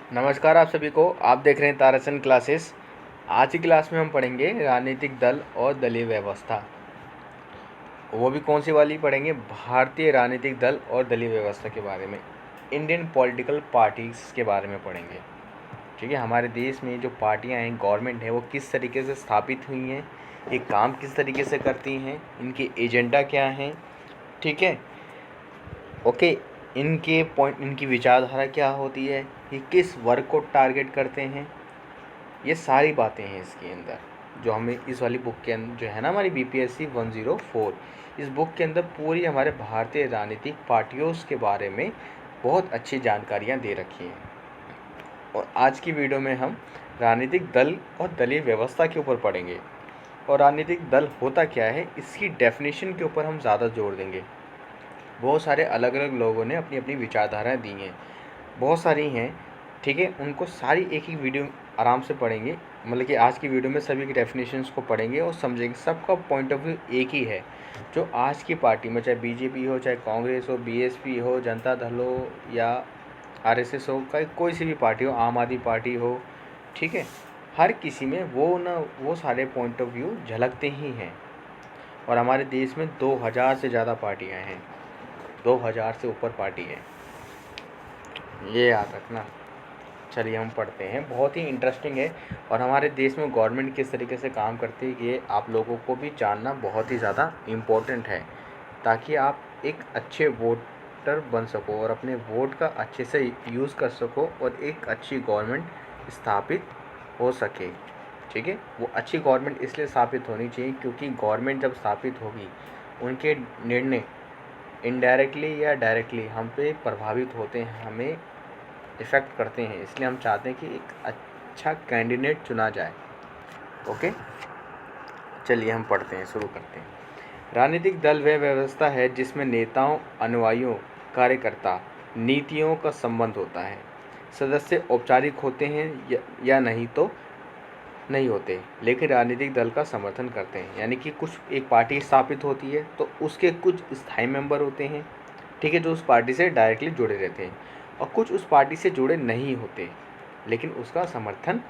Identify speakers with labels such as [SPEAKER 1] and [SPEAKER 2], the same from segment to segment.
[SPEAKER 1] नमस्कार आप सभी को। आप देख रहे हैं ताराचंद क्लासेस। आज की क्लास में हम पढ़ेंगे राजनीतिक दल और दलीय व्यवस्था। वो भी कौन सी वाली पढ़ेंगे? भारतीय राजनीतिक दल और दलीय व्यवस्था के बारे में, इंडियन पॉलिटिकल पार्टीज़ के बारे में पढ़ेंगे। ठीक है, हमारे देश में जो पार्टियां हैं, गवर्नमेंट है, वो किस तरीके से स्थापित हुई हैं, ये काम किस तरीके से करती हैं, इनके एजेंडा क्या हैं। ठीक है, ओके। इनके पॉइंट, इनकी विचारधारा क्या होती है, ये किस वर्ग को टारगेट करते हैं, ये सारी बातें हैं इसके अंदर, जो हमें इस वाली बुक के अंदर जो है ना, हमारी BPSC 104, इस बुक के अंदर पूरी हमारे भारतीय राजनीतिक पार्टियों के बारे में बहुत अच्छी जानकारियाँ दे रखी हैं। और आज की वीडियो में हम राजनीतिक दल और दलीय व्यवस्था के ऊपर पढ़ेंगे, और राजनीतिक दल होता क्या है, इसकी डेफिनेशन के ऊपर हम ज़्यादा जोर देंगे। बहुत सारे अलग अलग लोगों ने अपनी अपनी विचारधाराएँ दी हैं, बहुत सारी हैं। ठीक है, उनको सारी एक ही वीडियो आराम से पढ़ेंगे। मतलब कि आज की वीडियो में सभी की डेफिनेशंस को पढ़ेंगे और समझेंगे। सबका पॉइंट ऑफ व्यू एक ही है, जो आज की पार्टी में, चाहे BJP हो, चाहे कांग्रेस हो, BSP हो, जनता दल हो, या RSS हो, कोई सी भी पार्टी हो, आम आदमी पार्टी हो, ठीक है, हर किसी में वो सारे पॉइंट ऑफ व्यू झलकते ही हैं। और हमारे देश में 2000 से ज़्यादा पार्टियाँ हैं, 2000 से ऊपर पार्टी है, ये याद रखना। चलिए हम पढ़ते हैं, बहुत ही इंटरेस्टिंग है। और हमारे देश में गवर्नमेंट किस तरीके से काम करती है, ये आप लोगों को भी जानना बहुत ही ज़्यादा इम्पोर्टेंट है, ताकि आप एक अच्छे वोटर बन सको और अपने वोट का अच्छे से यूज़ कर सको और एक अच्छी गवर्नमेंट स्थापित हो सके। ठीक है, वो अच्छी गवर्नमेंट इसलिए स्थापित होनी चाहिए क्योंकि गवर्नमेंट जब स्थापित होगी, उनके निर्णय इनडायरेक्टली या डायरेक्टली हम पे प्रभावित होते हैं, हमें इफ़ेक्ट करते हैं। इसलिए हम चाहते हैं कि एक अच्छा कैंडिडेट चुना जाए। ओके, चलिए हम पढ़ते हैं, शुरू करते हैं। राजनीतिक दल वह व्यवस्था है जिसमें नेताओं, अनुयायियों, कार्यकर्ता, नीतियों का संबंध होता है। सदस्य औपचारिक होते हैं या नहीं तो नहीं होते, लेकिन राजनीतिक दल का समर्थन करते हैं। यानी कि कुछ एक पार्टी स्थापित होती है तो उसके कुछ स्थायी मेंबर होते हैं, ठीक है, जो उस पार्टी से डायरेक्टली जुड़े रहते हैं, और कुछ उस पार्टी से जुड़े नहीं होते लेकिन उसका समर्थन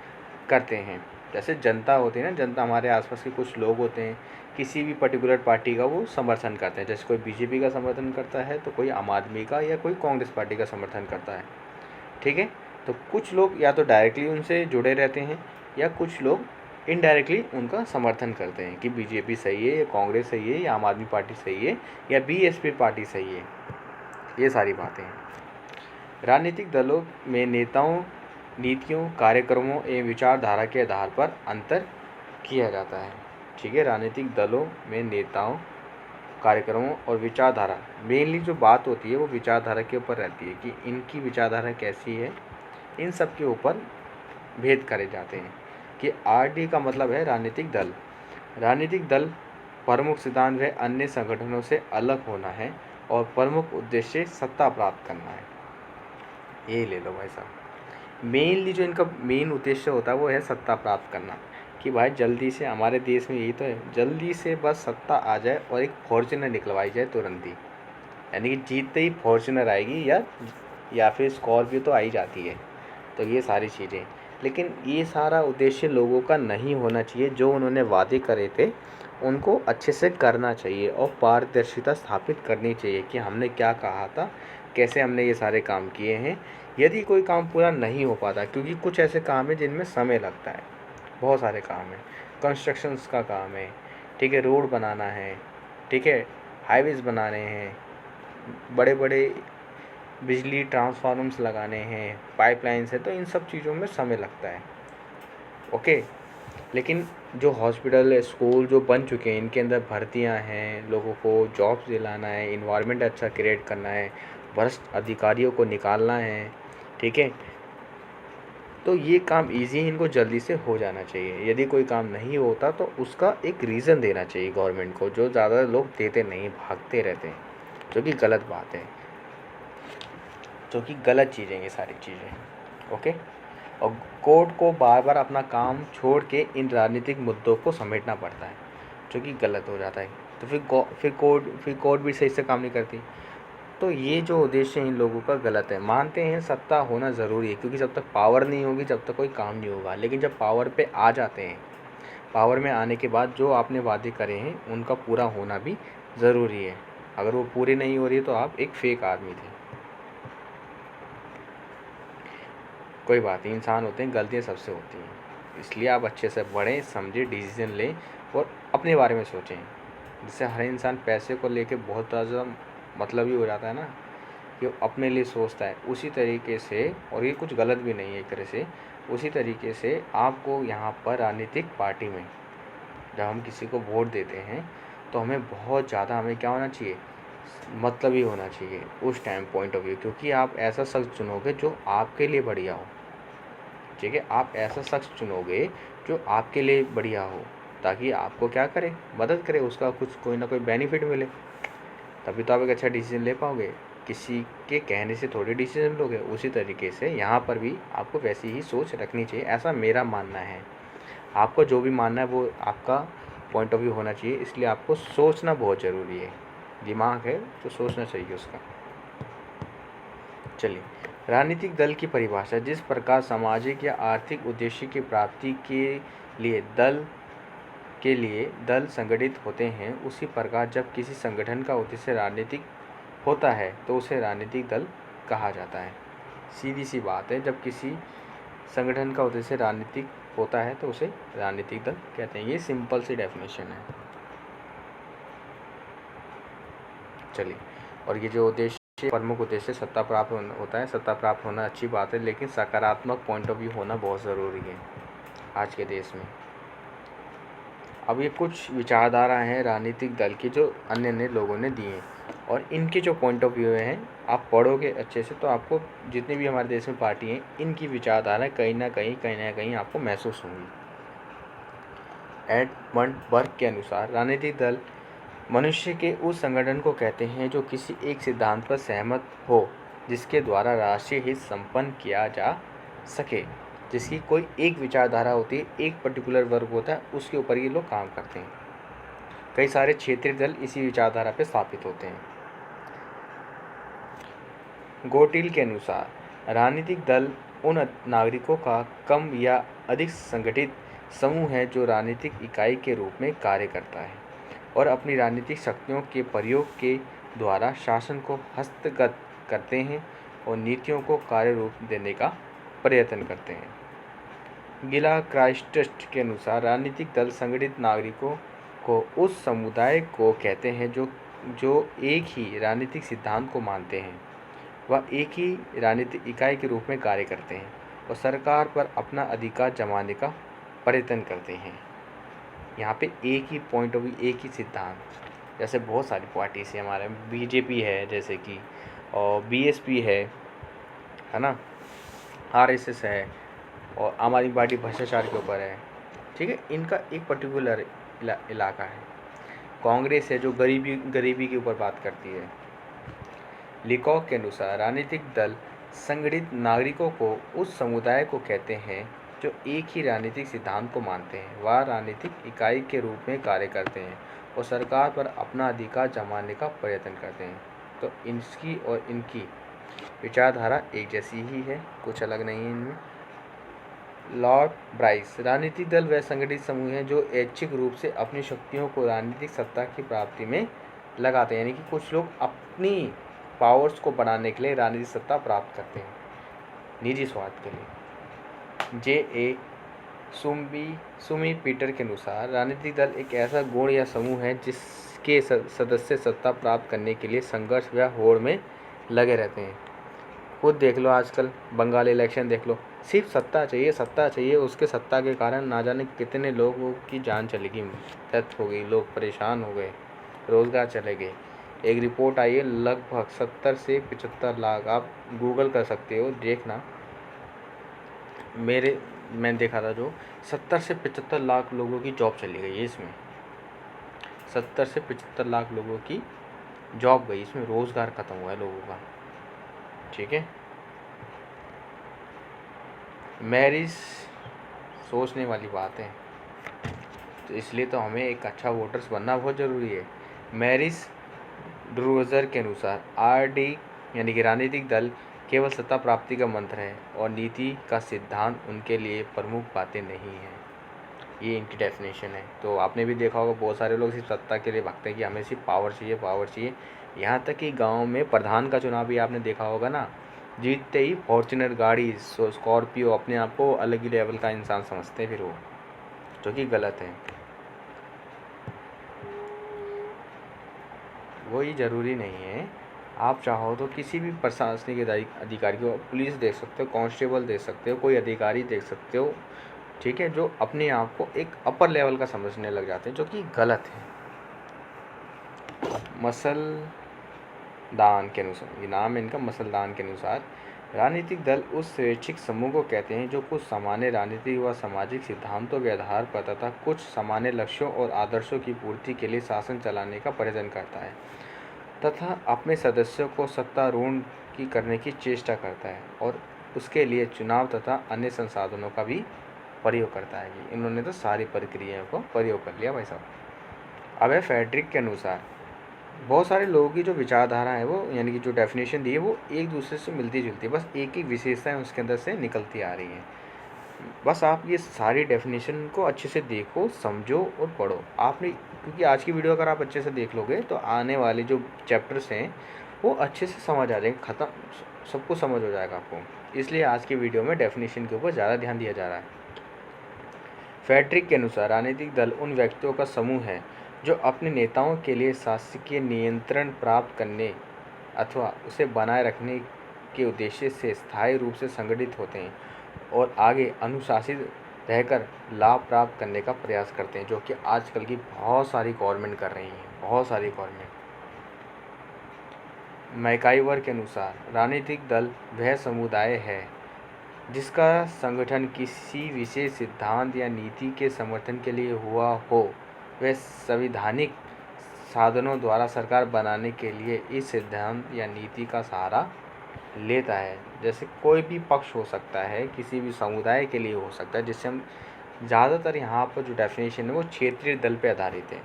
[SPEAKER 1] करते हैं। जैसे जनता होती है ना, जनता, हमारे आसपास के कुछ लोग होते हैं, किसी भी पर्टिकुलर पार्टी का वो समर्थन करते हैं। जैसे कोई BJP का समर्थन करता है तो कोई आम आदमी का या कोई कांग्रेस पार्टी का समर्थन करता है। ठीक है, तो कुछ लोग या तो डायरेक्टली उनसे जुड़े रहते हैं या कुछ लोग इनडायरेक्टली उनका समर्थन करते हैं कि BJP सही है या कांग्रेस सही है या आम आदमी पार्टी सही है या BSP पार्टी सही है। ये सारी बातें हैं। राजनीतिक दलों में नेताओं, नीतियों, कार्यक्रमों एवं विचारधारा के आधार पर अंतर किया जाता है। ठीक है, राजनीतिक दलों में नेताओं, कार्यक्रमों और विचारधारा, मेनली जो बात होती है वो विचारधारा के ऊपर रहती है कि इनकी विचारधारा कैसी है। इन सब के ऊपर भेद करे जाते हैं कि RD का मतलब है राजनीतिक दल। राजनीतिक दल प्रमुख सिद्धांत व अन्य संगठनों से अलग होना है और प्रमुख उद्देश्य सत्ता प्राप्त करना है। ये ले लो भाई साहब, मेनली जो इनका मेन उद्देश्य होता है वो है सत्ता प्राप्त करना, कि भाई जल्दी से, हमारे देश में यही तो है, जल्दी से बस सत्ता आ जाए और एक फॉर्च्यूनर निकलवाई जाए तुरंत ही। यानी कि जीतते ही फॉर्च्यूनर आएगी या फिर स्कॉर्पियो तो आई जाती है। तो ये सारी चीज़ें, लेकिन ये सारा उद्देश्य लोगों का नहीं होना चाहिए। जो उन्होंने वादे करे थे उनको अच्छे से करना चाहिए और पारदर्शिता स्थापित करनी चाहिए कि हमने क्या कहा था, कैसे हमने ये सारे काम किए हैं। यदि कोई काम पूरा नहीं हो पाता, क्योंकि कुछ ऐसे काम है जिनमें समय लगता है, बहुत सारे काम हैं, कंस्ट्रक्शंस का काम है, ठीक है, रोड बनाना है, ठीक है, हाईवेज़ बनाने हैं, बड़े बड़े बिजली ट्रांसफार्मर्स लगाने हैं, पाइपलाइंस है, तो इन सब चीज़ों में समय लगता है। ओके, लेकिन जो हॉस्पिटल, स्कूल जो बन चुके हैं, इनके अंदर भर्तियां हैं, लोगों को जॉब्स दिलाना है, इन्वायरमेंट अच्छा क्रिएट करना है, भ्रष्ट अधिकारियों को निकालना है, ठीक है, तो ये काम इजी, इनको जल्दी से हो जाना चाहिए। यदि कोई काम नहीं होता तो उसका एक रीज़न देना चाहिए गवर्नमेंट को, जो ज़्यादा लोग देते नहीं, भागते रहते हैं, जो कि गलत बात है, जो कि गलत चीज़ें ये सारी चीज़ें। ओके, और कोर्ट को बार बार अपना काम छोड़ के इन राजनीतिक मुद्दों को समेटना पड़ता है, जो कि गलत हो जाता है। तो फिर कोर्ट भी सही से काम नहीं करती। तो ये जो उद्देश्य है इन लोगों का गलत है। मानते हैं सत्ता होना ज़रूरी है, क्योंकि जब तक पावर नहीं होगी जब तक कोई काम नहीं होगा, लेकिन जब पावर पे आ जाते हैं, पावर में आने के बाद जो आपने वादे करे हैं उनका पूरा होना भी ज़रूरी है। अगर वो पूरी नहीं हो रही है तो आप एक फेक आदमी थे। कोई बात नहीं, इंसान होते हैं, गलतियाँ सबसे होती हैं, इसलिए आप अच्छे से पढ़ें, समझें, डिसीजन लें और अपने बारे में सोचें। जिससे हर इंसान पैसे को लेके बहुत ज़्यादा मतलबी हो जाता है ना, कि वो अपने लिए सोचता है, उसी तरीके से, और ये कुछ गलत भी नहीं है एक तरह से, उसी तरीके से आपको यहाँ पर राजनीतिक पार्टी में जब हम किसी को वोट देते हैं तो हमें बहुत ज़्यादा, हमें क्या होना चाहिए, मतलबी होना चाहिए उस टाइम पॉइंट ऑफ व्यू, क्योंकि आप ऐसा शख्स चुनोगे जो आपके लिए बढ़िया हो। ठीक है, आप ऐसा शख्स चुनोगे जो आपके लिए बढ़िया हो, ताकि आपको क्या करे, मदद करे, उसका कुछ कोई ना कोई बेनिफिट मिले, तभी तो आप एक अच्छा डिसीजन ले पाओगे। किसी के कहने से थोड़ी डिसीजन लोगे। उसी तरीके से यहाँ पर भी आपको वैसी ही सोच रखनी चाहिए, ऐसा मेरा मानना है। आपको जो भी मानना है वो आपका पॉइंट ऑफ व्यू होना चाहिए, इसलिए आपको सोचना बहुत ज़रूरी है। दिमाग है तो सोचना चाहिए उसका। चलिए, राजनीतिक दल की परिभाषा। जिस प्रकार सामाजिक या आर्थिक उद्देश्य की प्राप्ति के लिए दल संगठित होते हैं, उसी प्रकार जब किसी संगठन का उद्देश्य राजनीतिक होता है तो उसे राजनीतिक दल कहा जाता है। सीधी सी बात है, जब किसी संगठन का उद्देश्य राजनीतिक होता है तो उसे राजनीतिक दल कहते हैं। ये सिंपल सी डेफिनेशन है। चलिए, और ये जो उद्देश्य, प्रमुख उद्देश्य सत्ता प्राप्त होता है, सत्ता प्राप्त होना अच्छी बात है, लेकिन सकारात्मक पॉइंट ऑफ व्यू होना बहुत ज़रूरी है आज के देश में। अब ये कुछ विचारधारा हैं राजनीतिक दल की जो अन्य लोगों ने दी हैं, और इनके जो पॉइंट ऑफ व्यू हैं, आप पढ़ोगे अच्छे से तो आपको जितनी भी हमारे देश में पार्टी हैं, इनकी विचारधाराएँ कहीं ना कहीं आपको महसूस होंगी। एडमंड बर्ग के अनुसार राजनीतिक दल मनुष्य के उस संगठन को कहते हैं जो किसी एक सिद्धांत पर सहमत हो, जिसके द्वारा राष्ट्रीय हित संपन्न किया जा सके। जिसकी कोई एक विचारधारा होती है, एक पर्टिकुलर वर्ग होता है, उसके ऊपर ये लोग काम करते हैं। कई सारे क्षेत्रीय दल इसी विचारधारा पर स्थापित होते हैं। गोटिल के अनुसार राजनीतिक दल उन नागरिकों का कम या अधिक संगठित समूह है जो राजनीतिक इकाई के रूप में कार्य करता है और अपनी राजनीतिक शक्तियों के प्रयोग के द्वारा शासन को हस्तगत करते हैं और नीतियों को कार्य रूप देने का प्रयत्न करते हैं। गिला क्राइस्ट के अनुसार राजनीतिक दल संगठित नागरिकों को उस समुदाय को कहते हैं जो एक ही राजनीतिक सिद्धांत को मानते हैं, वह एक ही राजनीतिक इकाई के रूप में कार्य करते हैं और सरकार पर अपना अधिकार जमाने का प्रयत्न करते हैं। यहाँ पे एक ही पॉइंट ऑफ व्यू, एक ही सिद्धांत। जैसे बहुत सारी पार्टीज है हमारे, बीजेपी है जैसे कि, और बीएसपी है ना, आरएसएस है, और आम आदमी पार्टी भ्रष्टाचार के ऊपर है। ठीक है, इनका एक पर्टिकुलर इलाका है। कांग्रेस है जो गरीबी के ऊपर बात करती है। लिकॉक के अनुसार राजनीतिक दल संगठित नागरिकों को उस समुदाय को कहते हैं जो एक ही राजनीतिक सिद्धांत को मानते हैं, वह राजनीतिक इकाई के रूप में कार्य करते हैं और सरकार पर अपना अधिकार जमाने का प्रयत्न करते हैं। तो इनकी और इनकी विचारधारा एक जैसी ही है, कुछ अलग नहीं है इनमें। लॉर्ड ब्राइस, राजनीतिक दल वह संगठित समूह हैं जो ऐच्छिक रूप से अपनी शक्तियों को राजनीतिक सत्ता की प्राप्ति में लगाते हैं, यानी कि कुछ लोग अपनी पावर्स को बढ़ाने के लिए राजनीतिक सत्ता प्राप्त करते हैं निजी स्वार्थ के लिए। जे.ए. सुमी पीटर के अनुसार राजनीतिक दल एक ऐसा गुण या समूह है जिसके सदस्य सत्ता प्राप्त करने के लिए संघर्ष या होड़ में लगे रहते हैं। खुद देख लो, आजकल बंगाल इलेक्शन देख लो, सिर्फ सत्ता चाहिए, उसके सत्ता के कारण ना जाने कितने लोगों की जान चली गई, डेथ हो गई, लोग परेशान हो गए, रोज़गार चले गए। एक रिपोर्ट आई है, लगभग 70 से 75 लाख, आप गूगल कर सकते हो, देखना। मैंने देखा था, जो 70 से 75 लाख लोगों की जॉब चली गई है इसमें। 70 से 75 लाख लोगों की जॉब गई इसमें, रोज़गार ख़त्म हुआ है लोगों का। ठीक है, मैरिज सोचने वाली बात है, तो इसलिए तो हमें एक अच्छा वोटर्स बनना बहुत ज़रूरी है। मैरिज ड्रूज़र के अनुसार आरडी यानी कि राजनीतिक दल केवल सत्ता प्राप्ति का मंत्र है और नीति का सिद्धांत उनके लिए प्रमुख बातें नहीं हैं। ये इनकी डेफिनेशन है। तो आपने भी देखा होगा बहुत सारे लोग सिर्फ सत्ता के लिए भागते हैं कि हमें सिर्फ पावर चाहिए, पावर चाहिए। यहाँ तक कि गांव में प्रधान का चुनाव भी आपने देखा होगा ना, जीतते ही फॉर्च्यूनर गाड़ी, स्कॉर्पियो, अपने आप को अलग ही लेवल का इंसान समझते हैं फिर वो, जो कि गलत है। वही ज़रूरी नहीं है। आप चाहो तो किसी भी प्रशासनिक अधिकारी को, पुलिस देख सकते हो, कांस्टेबल देख सकते हो, कोई अधिकारी देख सकते हो, ठीक है, जो अपने आप को एक अपर लेवल का समझने लग जाते हैं, जो कि गलत है। मसलदान के अनुसार, ये नाम है इनका, मसलदान के अनुसार राजनीतिक दल उस स्वैच्छिक समूह को कहते हैं जो कुछ सामान्य राजनीतिक व सामाजिक सिद्धांतों के आधार पर तथा कुछ सामान्य लक्ष्यों और आदर्शों की पूर्ति के लिए शासन चलाने का प्रयत्न करता है तथा अपने सदस्यों को सत्तारूढ़ की करने की चेष्टा करता है और उसके लिए चुनाव तथा अन्य संसाधनों का भी प्रयोग करता है। इन्होंने तो सारी प्रक्रियाओं को प्रयोग कर लिया भाई साहब। अब है फेडरिक के अनुसार बहुत सारे लोगों की जो विचारधारा है वो, यानी कि जो डेफिनेशन दी है वो एक दूसरे से मिलती जुलती है, बस एक एक विशेषताएं उसके अंदर से निकलती आ रही हैं। बस आप ये सारी डेफिनेशन को अच्छे से देखो, समझो और पढ़ो। आपने, क्योंकि आज की वीडियो अगर आप अच्छे से देख लोगे तो आने वाले जो चैप्टर्स हैं वो अच्छे से समझ आ जाएंगे, ख़त्म सब कुछ समझ हो जाएगा आपको। इसलिए आज की वीडियो में डेफिनेशन के ऊपर ज़्यादा ध्यान दिया जा रहा है। फेडरिक के अनुसार राजनीतिक दल उन व्यक्तियों का समूह है जो अपने नेताओं के लिए शासकीय नियंत्रण प्राप्त करने अथवा उसे बनाए रखने के उद्देश्य से स्थायी रूप से संगठित होते हैं और आगे अनुशासित रहकर लाभ प्राप्त करने का प्रयास करते हैं, जो कि आजकल की बहुत सारी गवर्नमेंट कर रही हैं, बहुत सारी गवर्नमेंट। मैकाइवर के अनुसार राजनीतिक दल वह समुदाय है जिसका संगठन किसी विशेष सिद्धांत या नीति के समर्थन के लिए हुआ हो, वह संवैधानिक साधनों द्वारा सरकार बनाने के लिए इस सिद्धांत या नीति का सहारा लेता है। जैसे कोई भी पक्ष हो सकता है, किसी भी समुदाय के लिए हो सकता है, जिससे हम ज़्यादातर यहाँ पर जो डेफिनेशन है वो क्षेत्रीय दल पे आधारित है।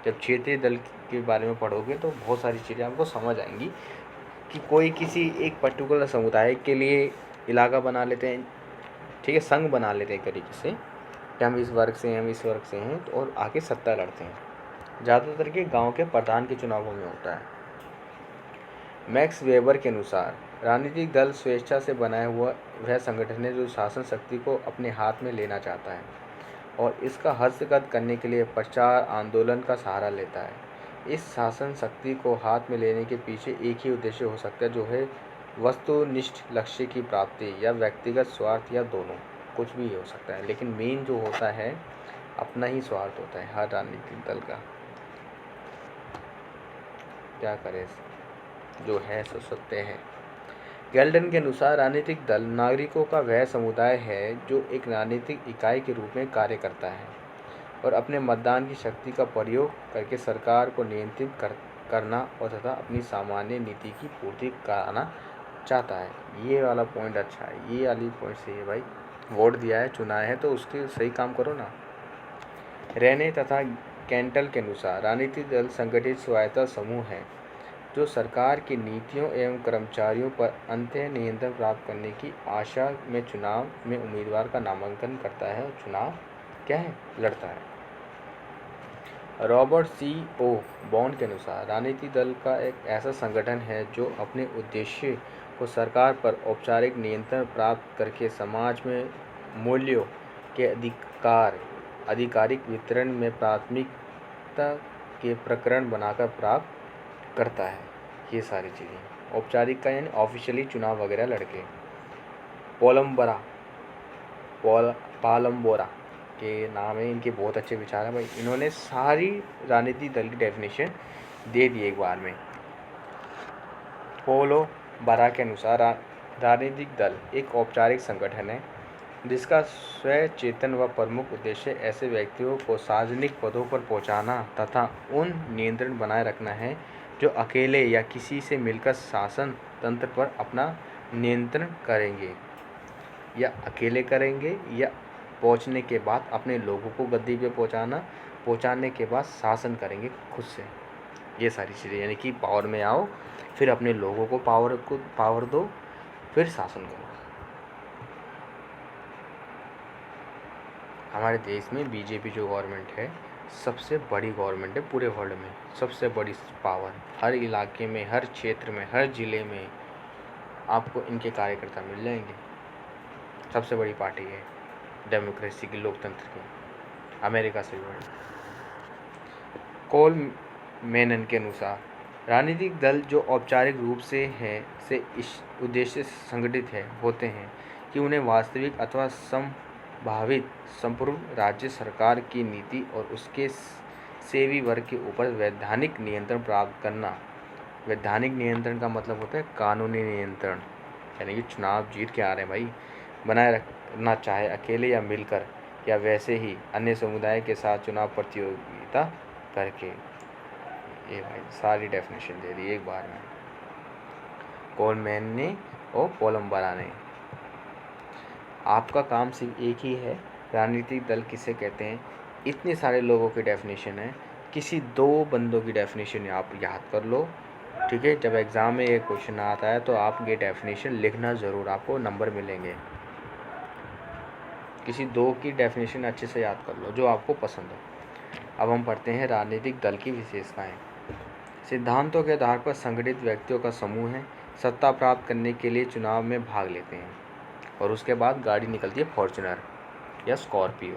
[SPEAKER 1] जब क्षेत्रीय दल के बारे में पढ़ोगे तो बहुत सारी चीज़ें आपको समझ आएंगी कि कोई किसी एक पर्टिकुलर समुदाय के लिए इलाका बना लेते हैं, ठीक है, संघ बना लेते हैं एक तरीके से कि हम इस वर्ग से हैं, हम इस वर्ग से हैं, तो और आके सत्ता लड़ते हैं। ज़्यादातर के गांव के प्रधान के चुनावों में होता है। मैक्स वेबर के अनुसार राजनीतिक दल स्वेच्छा से बनाया हुआ वह संगठन है जो शासन शक्ति को अपने हाथ में लेना चाहता है और इसका हस्तगत करने के लिए प्रचार आंदोलन का सहारा लेता है। इस शासन शक्ति को हाथ में लेने के पीछे एक ही उद्देश्य हो सकता है, जो है वस्तुनिष्ठ लक्ष्य की प्राप्ति या व्यक्तिगत स्वार्थ, या दोनों, कुछ भी हो सकता है, लेकिन मेन जो होता है अपना ही स्वार्थ होता है हर राजनीतिक दल का। क्या करें, जो है सो सत्य है। गैल्डन के अनुसार राजनीतिक दल नागरिकों का वह समुदाय है जो एक राजनीतिक इकाई के रूप में कार्य करता है और अपने मतदान की शक्ति का प्रयोग करके सरकार को नियंत्रित करना और तथा अपनी सामान्य नीति की पूर्ति कराना चाहता है। ये वाला पॉइंट अच्छा है, ये वाली पॉइंट सही है भाई। वोट दिया है, चुना है, तो उसके सही काम करो ना। रेने तथा कैंटल के अनुसार राजनीतिक दल संगठित स्वायत्ता समूह है जो सरकार की नीतियों एवं कर्मचारियों पर अंततः नियंत्रण प्राप्त करने की आशा में चुनाव में उम्मीदवार का नामांकन करता है और चुनाव क्या है, लड़ता है। रॉबर्ट सी ओ बॉन्ड के अनुसार राजनीतिक दल का एक ऐसा संगठन है जो अपने उद्देश्य को सरकार पर औपचारिक नियंत्रण प्राप्त करके समाज में मूल्यों के आधिकारिक वितरण में प्राथमिकता के प्रकरण बनाकर प्राप्त करता है। ये सारी चीज़ें औपचारिक का यानी ऑफिशियली चुनाव वगैरह लड़के। पालम्बोरा के नाम है, इनके बहुत अच्छे विचार हैं भाई। इन्होंने सारी राजनीतिक दल की डेफिनेशन दे दी एक बार में। पोलो बरा के अनुसार राजनीतिक दल एक औपचारिक संगठन है जिसका स्वचेतन व प्रमुख उद्देश्य ऐसे व्यक्तियों को सार्वजनिक पदों पर पहुंचाना तथा उन नियंत्रण बनाए रखना है जो अकेले या किसी से मिलकर शासन तंत्र पर अपना नियंत्रण करेंगे, या अकेले करेंगे या पहुंचने के बाद अपने लोगों को गद्दी पे पहुंचाने के बाद शासन करेंगे खुद से। ये सारी चीज़ें, यानी कि पावर में आओ, फिर अपने लोगों को पावर दो, फिर शासन करो। हमारे देश में बीजेपी जो गवर्नमेंट है सबसे बड़ी गवर्नमेंट है पूरे वर्ल्ड में, सबसे बड़ी पावर। हर इलाके में, हर क्षेत्र में, हर ज़िले में आपको इनके कार्यकर्ता मिल जाएंगे। सबसे बड़ी पार्टी है डेमोक्रेसी की, लोकतंत्र की, अमेरिका से भी बड़ी। कोल मेनन के अनुसार राजनीतिक दल जो औपचारिक रूप से इस उद्देश्य से संगठित होते हैं कि उन्हें वास्तविक अथवा संभावित संपूर्ण राज्य सरकार की नीति और उसके सेवी वर्ग के ऊपर वैधानिक नियंत्रण प्राप्त करना। वैधानिक नियंत्रण का मतलब होता है कानूनी नियंत्रण, यानी कि चुनाव जीत के आ रहे हैं भाई, बनाए रखना, चाहे अकेले या मिलकर, या वैसे ही अन्य समुदाय के साथ चुनाव प्रतियोगिता करके। ये भाई सारी डेफिनेशन दे दी एक बार में, कोलमैन ने और कोलंबरा ने। आपका काम सिर्फ एक ही है, राजनीतिक दल किसे कहते हैं। इतने सारे लोगों की डेफिनेशन है, किसी 2 बंदों की डेफिनेशन आप याद कर लो, ठीक है। जब एग्ज़ाम में ये क्वेश्चन आता है तो आप ये डेफिनेशन लिखना ज़रूर, आपको नंबर मिलेंगे। किसी 2 की डेफिनेशन अच्छे से याद कर लो जो आपको पसंद हो। अब हम पढ़ते हैं राजनीतिक दल की विशेषताएं। सिद्धांतों के आधार पर संगठित व्यक्तियों का समूह है, सत्ता प्राप्त करने के लिए चुनाव में भाग लेते हैं, और उसके बाद गाड़ी निकलती है फॉर्च्यूनर या स्कॉर्पियो,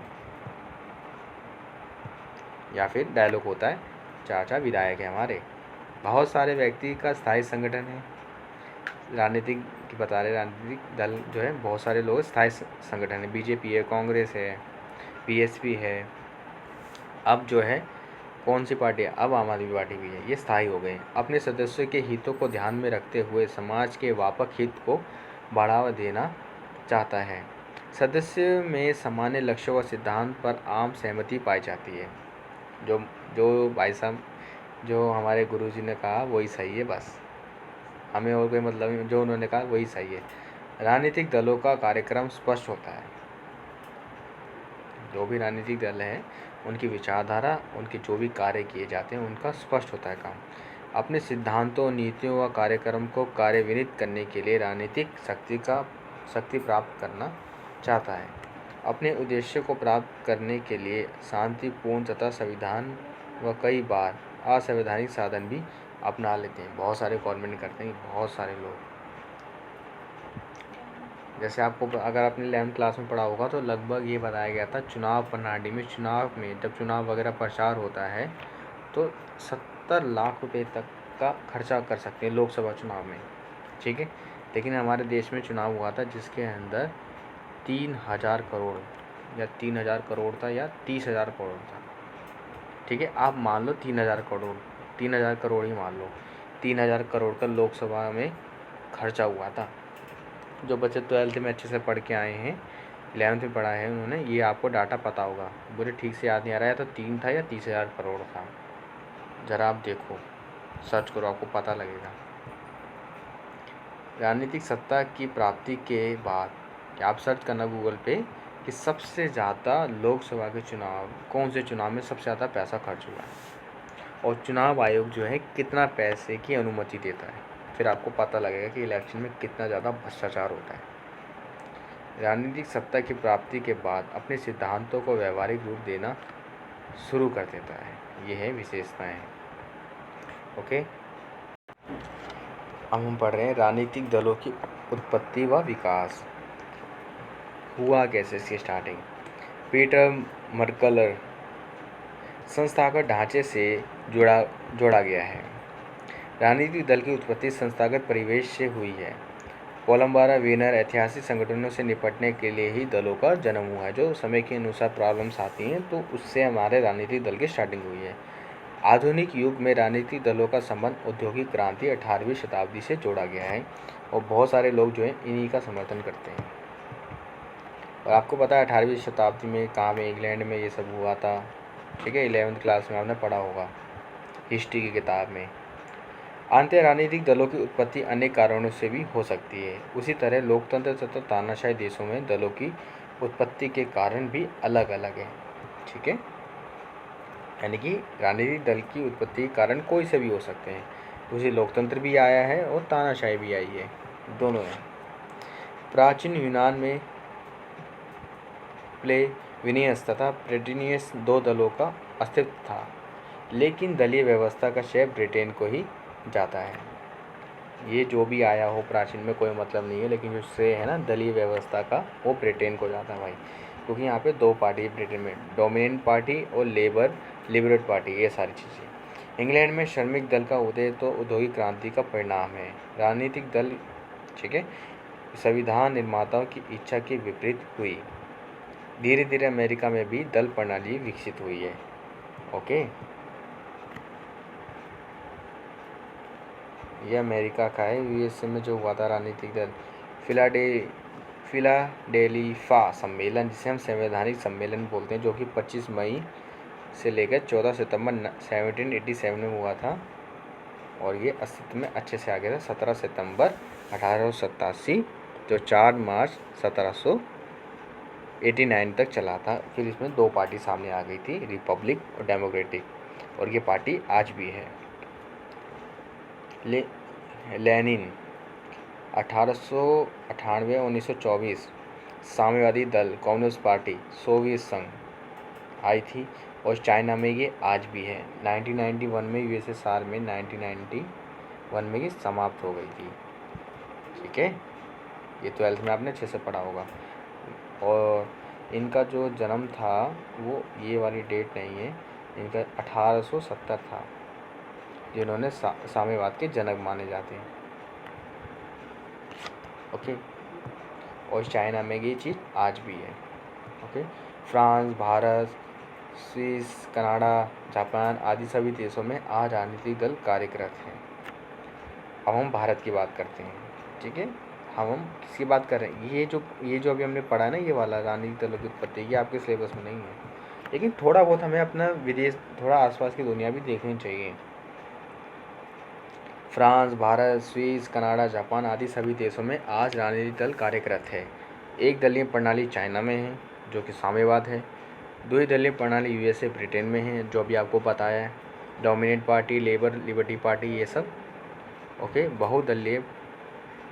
[SPEAKER 1] या फिर डायलॉग होता है चाचा विधायक है हमारे। बहुत सारे व्यक्ति का स्थायी संगठन है। राजनीतिक की बता रहे, राजनीतिक दल जो है बहुत सारे लोग स्थायी संगठन है। बीजेपी है, कांग्रेस है, बीएसपी है। अब जो है कौन सी पार्टी है, अब आम आदमी पार्टी भी है, ये स्थायी हो गए। अपने सदस्यों के हितों को ध्यान में रखते हुए समाज के व्यापक हित को बढ़ावा देना चाहता है। सदस्य में सामान्य लक्ष्यों व सिद्धांत पर आम सहमति पाई जाती है। जो भाई साहब जो हमारे गुरुजी ने कहा वही सही है, बस हमें और कोई मतलब नहीं, जो उन्होंने कहा वही सही है। राजनीतिक दलों का कार्यक्रम स्पष्ट होता है। जो भी राजनीतिक दल हैं उनकी विचारधारा, उनके जो भी कार्य किए जाते हैं उनका स्पष्ट होता है काम। अपने सिद्धांतों, नीतियों व कार्यक्रम को कार्यान्वित करने के लिए राजनीतिक शक्ति प्राप्त करना चाहता है। अपने उद्देश्य को प्राप्त करने के लिए शांतिपूर्ण तथा संविधान व कई बार असंवैधानिक साधन भी अपना लेते हैं। बहुत सारे गवर्नमेंट करते हैं, बहुत सारे लोग। जैसे आपको अगर आपने 11th क्लास में पढ़ा होगा तो लगभग ये बताया गया था चुनाव प्रणाली में, जब चुनाव वगैरह प्रचार होता है तो 70 लाख रुपए तक का खर्चा कर सकते हैं लोकसभा चुनाव में, ठीक है। लेकिन हमारे देश में चुनाव हुआ था जिसके अंदर 3000 करोड़ या 3000 करोड़ था या 30,000 करोड़ था, ठीक है। आप मान लो 3000 करोड़ ही मान लो। 3000 करोड़ का लोकसभा में खर्चा हुआ था। जो बच्चे 12th में अच्छे से पढ़ के आए हैं, 11th में पढ़ा है उन्होंने, ये आपको डाटा पता होगा। मुझे ठीक से याद नहीं आ रहा है तो 3 था या 30,000 करोड़ था। ज़रा आप देखो, सर्च करो, आपको पता लगेगा। राजनीतिक सत्ता की प्राप्ति के बाद आप सर्च करना गूगल पे कि सबसे ज़्यादा लोकसभा के चुनाव, कौन से चुनाव में सबसे ज़्यादा पैसा खर्च हुआ है और चुनाव आयोग जो है कितना पैसे की अनुमति देता है। फिर आपको पता लगेगा कि इलेक्शन में कितना ज़्यादा भ्रष्टाचार होता है। राजनीतिक सत्ता की प्राप्ति के बाद अपने सिद्धांतों को व्यवहारिक रूप देना शुरू कर देता है। ये है विशेषताएं। ओके, अब हम पढ़ रहे हैं राजनीतिक दलों की उत्पत्ति व विकास। हुआ कैसे इसकी स्टार्टिंग। पीटर मर्कलर संस्थागत ढांचे से जोड़ा गया है। राजनीतिक दल की उत्पत्ति संस्थागत परिवेश से हुई है। कोलंबारा वीनर ऐतिहासिक संगठनों से निपटने के लिए ही दलों का जन्म हुआ है। जो समय के अनुसार प्रॉब्लम्स आती हैं तो उससे हमारे राजनीतिक दल की स्टार्टिंग हुई है। आधुनिक युग में राजनीतिक दलों का संबंध औद्योगिक क्रांति 18वीं शताब्दी से जोड़ा गया है और बहुत सारे लोग जो हैं इन्हीं का समर्थन करते हैं। और आपको पता है 18वीं शताब्दी में कहाँ में, इंग्लैंड में ये सब हुआ था, ठीक है। 11th क्लास में आपने पढ़ा होगा हिस्ट्री की किताब में। अंत राजनीतिक दलों की उत्पत्ति अनेक कारणों से भी हो सकती है। उसी तरह लोकतंत्र तथा तानाशाही देशों में दलों की उत्पत्ति के कारण भी अलग अलग हैं, ठीक है। यानी कि राजनीतिक दल की उत्पत्ति के कारण कोई से भी हो सकते हैं। उसे लोकतंत्र भी आया है और तानाशाही भी आई है, दोनों हैं। प्राचीन यूनान में प्लेविनियस तथा प्लेटिनियस दो दलों का अस्तित्व था, लेकिन दलीय व्यवस्था का श्रेय ब्रिटेन को ही जाता है। ये जो भी आया हो प्राचीन में कोई मतलब नहीं है, लेकिन जो श्रेय है ना दलीय व्यवस्था का, वो ब्रिटेन को जाता है भाई, क्योंकि यहाँ पे दो पार्टी है ब्रिटेन में, डोमिनेंट पार्टी और लिबरेट पार्टी, ये सारी चीज़ें। इंग्लैंड में श्रमिक दल का उदय तो औद्योगिक क्रांति का परिणाम है। राजनीतिक दल, ठीक है, संविधान निर्माताओं की इच्छा के विपरीत हुई। धीरे धीरे अमेरिका में भी दल प्रणाली विकसित हुई है। ओके, ये अमेरिका का है। यूएसए में जो हुआ था राजनीतिक दल, फिलाडेल्फिया सम्मेलन, जिसे हम संवैधानिक सम्मेलन बोलते हैं, जो कि 25 मई से लेकर 14 सितंबर 1787 में हुआ था, और ये अस्तित्व में अच्छे से आ गया था 17 सितंबर 1887, जो 4 मार्च 1789 तक चला था। फिर इसमें दो पार्टी सामने आ गई थी, रिपब्लिक और डेमोक्रेटिक, और ये पार्टी आज भी है। लेनिन 1898-1924, साम्यवादी दल, कम्युनिस्ट पार्टी, सोवियत संघ आई थी, और चाइना में ये आज भी है। 1991 में यूएसएसआर में 1991 में ये समाप्त हो गई थी। ठीक है, ये 12th में आपने अच्छे से पढ़ा होगा। और इनका जो जन्म था वो ये वाली डेट नहीं है, इनका 1870 था, जिन्होंने साम्यवाद के जनक माने जाते हैं। ओके, और चाइना में ये चीज़ आज भी है। Okay, France, Bharat, Swiss, Canada, Japan आदि सभी देशों में आज राजनीतिक दल कार्यरत हैं। अब हम भारत की बात करते हैं। ठीक है, हम किसकी बात कर रहे हैं? ये जो अभी हमने पढ़ा है ना, ये वाला राजनीतिक दलों की उत्पत्ति, ये आपके सिलेबस में नहीं है, लेकिन थोड़ा बहुत हमें अपना विदेश, थोड़ा आसपास की दुनिया भी देखनी चाहिए। France, Bharat, Swiss, Canada, Japan आदि सभी देशों में आज राजनीतिक दल कार्यरत है। एक दलीय प्रणाली चाइना में है, जो कि साम्यवाद है। द्विदलीय प्रणाली यूएसए, ब्रिटेन में है, जो अभी आपको बताया है। Dominant party, labour, liberty party, ये सब। ओके, बहुदलीय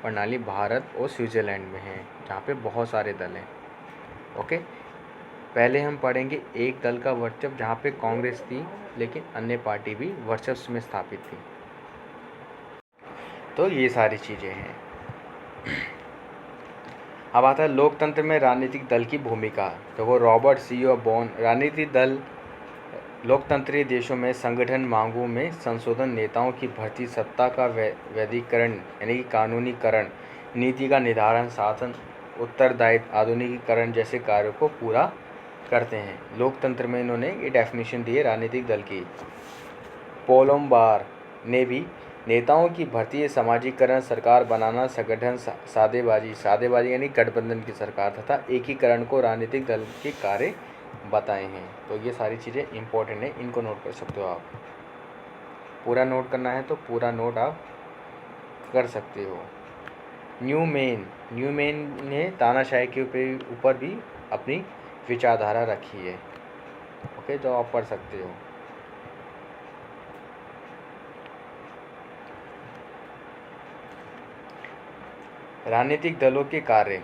[SPEAKER 1] प्रणाली भारत और स्विट्ज़रलैंड में है, जहाँ पे बहुत सारे दल हैं। ओके, पहले हम पढ़ेंगे एक दल का वर्चस्व, जहाँ पे कांग्रेस थी, लेकिन अन्य पार्टी भी वर्चस्व में स्थापित थी। तो ये सारी चीज़ें हैं। अब आता है लोकतंत्र में राजनीतिक दल की भूमिका। तो वो रॉबर्ट सी बॉन, राजनीतिक दल लोकतंत्रीय देशों में संगठन मांगों में संशोधन, नेताओं की भर्ती, सत्ता का वैधिकरण यानी कि कानूनीकरण, नीति का निर्धारण, शासन, उत्तरदायित्व, आधुनिकीकरण जैसे कार्यों को पूरा करते हैं। लोकतंत्र में इन्होंने ये डेफिनेशन दी है राजनीतिक दल की। पोलोम्बार ने भी नेताओं की भर्ती, सामाजिकरण, सरकार बनाना, संगठन, सादेबाजी यानी गठबंधन की सरकार तथा एकीकरण को राजनीतिक दल के कार्य बताए हैं। तो ये सारी चीज़ें इंपॉर्टेंट है, इनको नोट कर सकते हो आप। पूरा नोट करना है तो पूरा नोट आप कर सकते हो। न्यूमैन ने तानाशाही के ऊपर भी अपनी विचारधारा रखी है। ओके, जो आप पढ़ सकते हो। राजनीतिक दलों के कार्य,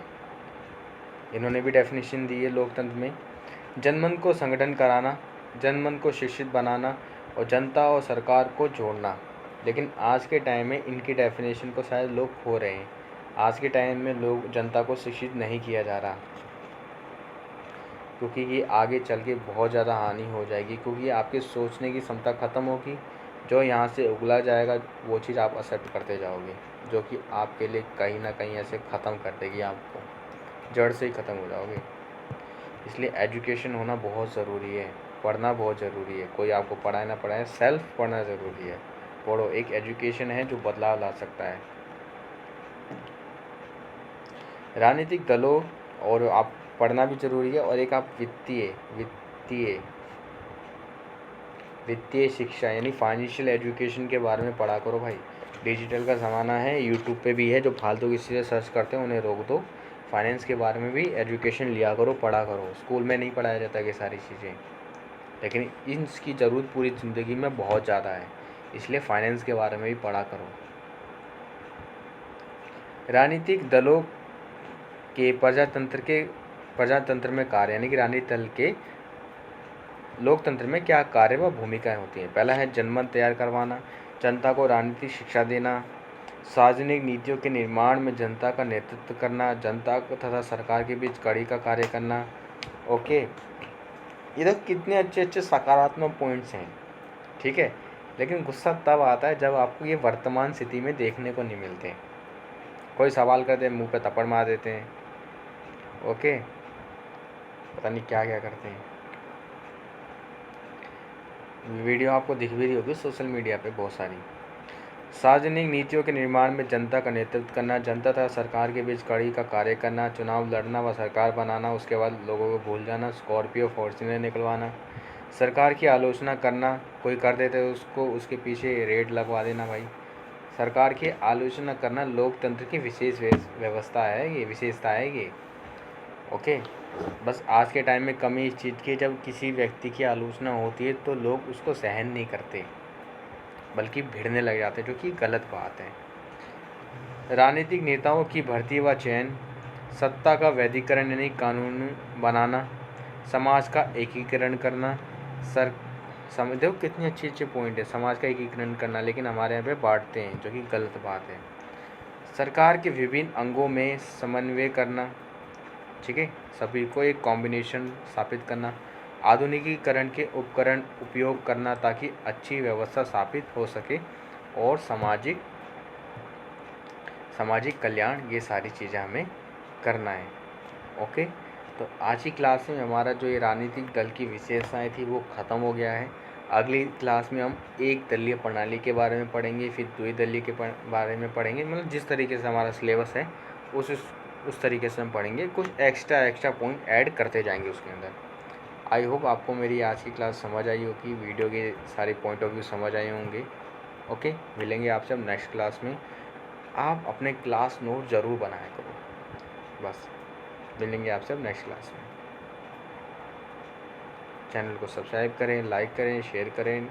[SPEAKER 1] इन्होंने भी डेफिनेशन दी है लोकतंत्र में। जनमन को संगठन कराना, जनमन को शिक्षित बनाना और जनता और सरकार को जोड़ना। लेकिन आज के टाइम में इनकी डेफिनेशन को शायद लोग खो रहे हैं। आज के टाइम में लोग जनता को शिक्षित नहीं किया जा रहा, क्योंकि ये आगे चल के बहुत ज़्यादा हानि हो जाएगी, क्योंकि आपकी सोचने की क्षमता ख़त्म होगी। जो यहाँ से उगला जाएगा वो चीज़ आप एक्सेप्ट करते जाओगे, जो कि आपके लिए कहीं ना कहीं ऐसे ख़त्म कर देगी, आपको जड़ से ही ख़त्म हो जाओगे। इसलिए एजुकेशन होना बहुत ज़रूरी है, पढ़ना बहुत ज़रूरी है। कोई आपको पढ़ाए ना पढ़ाए, सेल्फ पढ़ना ज़रूरी है। पढ़ो, एक एजुकेशन है जो बदलाव ला सकता है। राजनीतिक दलों और आप पढ़ना भी ज़रूरी है, और एक आप वित्तीय शिक्षा यानी फाइनेंशियल एजुकेशन के बारे में पढ़ा करो भाई। डिजिटल का ज़माना है, यूट्यूब पे भी है, जो फालतू की चीज़ें सर्च करते हैं उन्हें रोक दो। फाइनेंस के बारे में भी एजुकेशन लिया करो, पढ़ा करो। स्कूल में नहीं पढ़ाया जाता ये सारी चीज़ें। लेकिन इसकी ज़रूरत पूरी ज़िंदगी में बहुत ज़्यादा है, इसलिए फाइनेंस के बारे में भी पढ़ा करो। राजनीतिक दलों के प्रजातंत्र में कार्य, यानी कि राजनीतिक दल के लोकतंत्र में क्या कार्य व भूमिकाएं होती हैं। पहला है जनमत तैयार करवाना, जनता को राजनीतिक शिक्षा देना, सार्वजनिक नीतियों के निर्माण में जनता का नेतृत्व करना, जनता तथा सरकार के बीच कड़ी का कार्य करना। ओके, ये तो कितने अच्छे अच्छे सकारात्मक पॉइंट्स हैं, ठीक है। लेकिन गुस्सा तब आता है जब आपको ये वर्तमान स्थिति में देखने को नहीं मिलते। कोई सवाल करते हैं, मुंह पे थप्पड़ मार देते हैं। ओके, पता नहीं क्या क्या करते हैं। वीडियो आपको दिख भी रही होगी सोशल मीडिया पे बहुत सारी। सार्वजनिक नीतियों के निर्माण में जनता का नेतृत्व करना, जनता तथा सरकार के बीच कड़ी का कार्य करना, चुनाव लड़ना व सरकार बनाना, उसके बाद लोगों को भूल जाना, स्कॉर्पियो फॉर्च्यूनर निकलवाना, सरकार की आलोचना करना, कोई कर देते तो उसको उसके पीछे रेड लगवा देना। भाई, सरकार की आलोचना करना लोकतंत्र की विशेष व्यवस्था है, ये विशेषता है ये। ओके, बस आज के टाइम में कमी इस चीज़ की, जब किसी व्यक्ति की आलोचना होती है तो लोग उसको सहन नहीं करते, बल्कि भिड़ने लग जाते हैं, जो कि गलत बात है। राजनीतिक नेताओं की भर्ती व चयन, सत्ता का वैधीकरण यानी कानून बनाना, समाज का एकीकरण करना, देखो कितनी अच्छी अच्छी पॉइंट है, समाज का एकीकरण करना, लेकिन हमारे यहाँ पे बांटते हैं, जो कि गलत बात है। सरकार के विभिन्न अंगों में समन्वय करना, ठीक है, सभी को एक कॉम्बिनेशन स्थापित करना, आधुनिकीकरण के उपकरण उपयोग करना ताकि अच्छी व्यवस्था स्थापित हो सके, और सामाजिक कल्याण, ये सारी चीज़ें हमें करना है। ओके, तो आज की क्लास में हमारा जो ये राजनीतिक दल की विशेषताएं थी वो ख़त्म हो गया है। अगली क्लास में हम एक दलीय प्रणाली के बारे में पढ़ेंगे, फिर द्विदलीय के बारे में पढ़ेंगे, मतलब जिस तरीके से हमारा सिलेबस है उस तरीके से हम पढ़ेंगे, कुछ एक्स्ट्रा पॉइंट ऐड करते जाएंगे उसके अंदर। आई होप आपको मेरी आज की क्लास समझ आई होगी, वीडियो के सारे पॉइंट ऑफ व्यू समझ आए होंगे। ओके, मिलेंगे आपसे अब नेक्स्ट क्लास में। आप अपने क्लास नोट ज़रूर बनाया करो। बस, मिलेंगे आपसे अब नेक्स्ट क्लास में। चैनल को सब्सक्राइब करें, लाइक करें, शेयर करें।